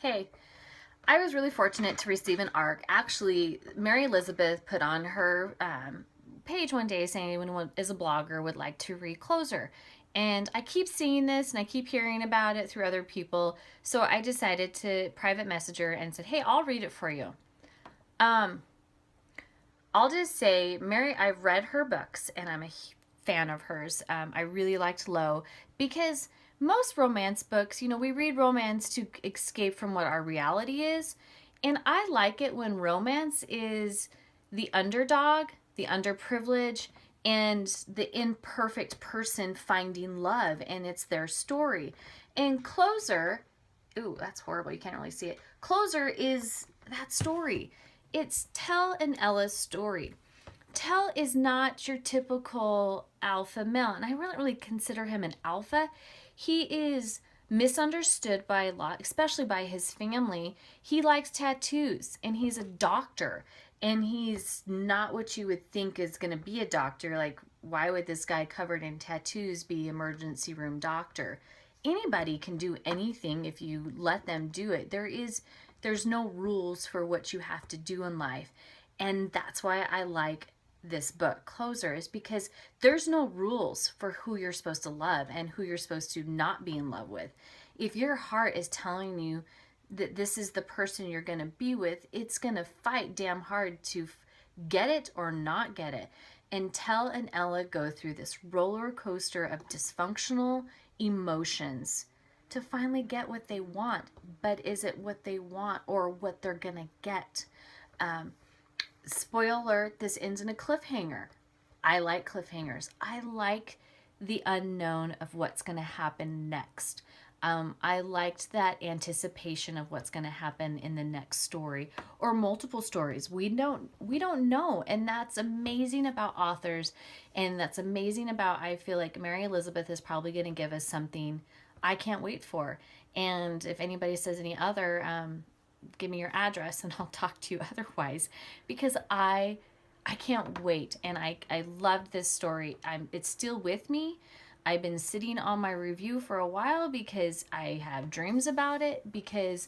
Hey, I was really fortunate to receive an ARC. Actually, Mary Elizabeth put on her page one day saying anyone is a blogger would like to read Closer. And I keep seeing this and I keep hearing about it through other people. So I decided to private message her and said, hey, I'll read it for you. Um, I'll just say, Mary, I've read her books and I'm a fan of hers. I really liked Low because most romance books, we read romance to escape from what our reality is. And I like it when romance is the underdog, the underprivileged, and the imperfect person finding love, and it's their story. And Closer, ooh, that's horrible. You can't really see it. Closer is that story. It's Tell and Ella's story. Tell is not your typical alpha male, and I don't really consider him an alpha. He is misunderstood by a lot, especially by his family. He likes tattoos, and he's a doctor, and he's not what you would think is going to be a doctor. Like, why would this guy covered in tattoos be emergency room doctor? Anybody can do anything if you let them do it. There's no rules for what you have to do in life. And that's why I like this book, Closer, is because there's no rules for who you're supposed to love and who you're supposed to not be in love with. If your heart is telling you that this is the person you're going to be with, it's going to fight damn hard to get it or not get it. And Tell and Ella go through this roller coaster of dysfunctional emotions to finally get what they want. But is it what they want or what they're going to get? Spoiler alert, this ends in a cliffhanger. I like cliffhangers. I like the unknown of what's going to happen next. I liked that anticipation of what's going to happen in the next story or multiple stories. We don't know, and that's amazing about authors, and that's amazing about, I feel like Mary Elizabeth is probably going to give us something I can't wait for. And if anybody says any other, give me your address and I'll talk to you otherwise, because I can't wait, and I loved this story. It's still with me. I've been sitting on my review for a while because I have dreams about it, because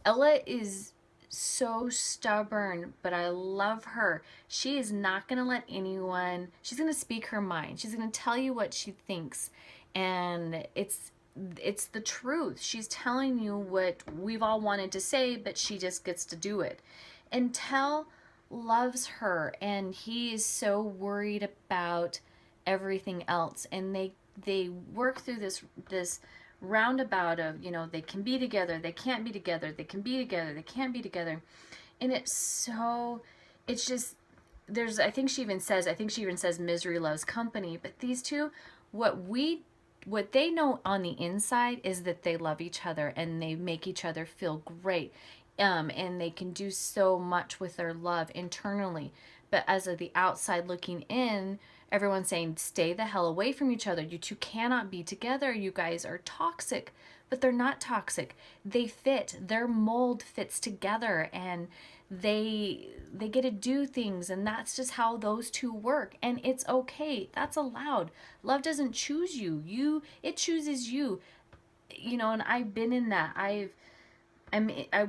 Ella is so stubborn, but I love her. She is not going to let anyone, she's going to speak her mind. She's going to tell you what she thinks, and it's the truth. She's telling you what we've all wanted to say, but she just gets to do it. And Tell loves her, and he is so worried about everything else, and they work through this roundabout of, they can be together, they can't be together, they can be together, they can't be together. And it's just, I think she even says misery loves company. But these two, what they know on the inside is that they love each other and they make each other feel great. And they can do so much with their love internally. But as of the outside looking in, everyone's saying, stay the hell away from each other. You two cannot be together. You guys are toxic. But they're not toxic. They fit. Their mold fits together, and they get to do things, and that's just how those two work. And it's okay. That's allowed. Love doesn't choose you. It chooses you. And I've been in that. I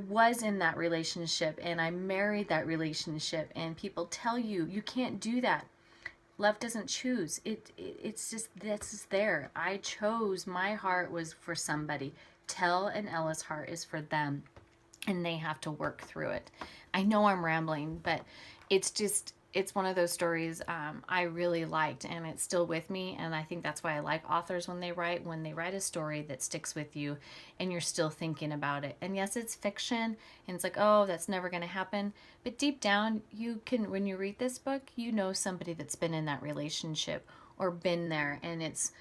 was in that relationship, and I married that relationship, and people tell you you can't do that. Love doesn't choose. It's just, that's there. I chose, my heart was for somebody. Tell and Ella's heart is for them, and they have to work through it. I know I'm rambling, but it's one of those stories I really liked, and it's still with me. And I think that's why I like authors when they write a story that sticks with you and you're still thinking about it. And yes, it's fiction, and it's like, oh, that's never going to happen. But deep down, when you read this book, somebody that's been in that relationship or been there. And it's,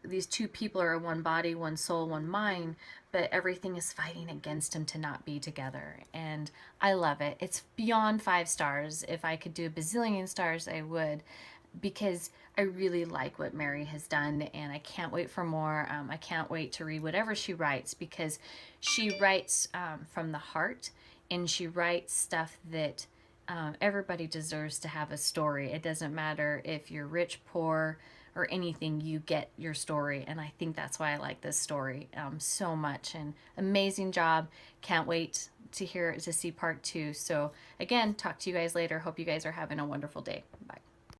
these two people are one body, one soul, one mind, but everything is fighting against them to not be together. And I love it. It's beyond 5 stars. If I could do a bazillion stars, I would, because I really like what Mary has done, and I can't wait for more. I can't wait to read whatever she writes, because she writes from the heart, and she writes stuff that everybody deserves to have a story. It doesn't matter if you're rich, poor, or anything, you get your story. And I think that's why I like this story so much. And amazing job. Can't wait to see part 2. So again, talk to you guys later. Hope you guys are having a wonderful day. Bye.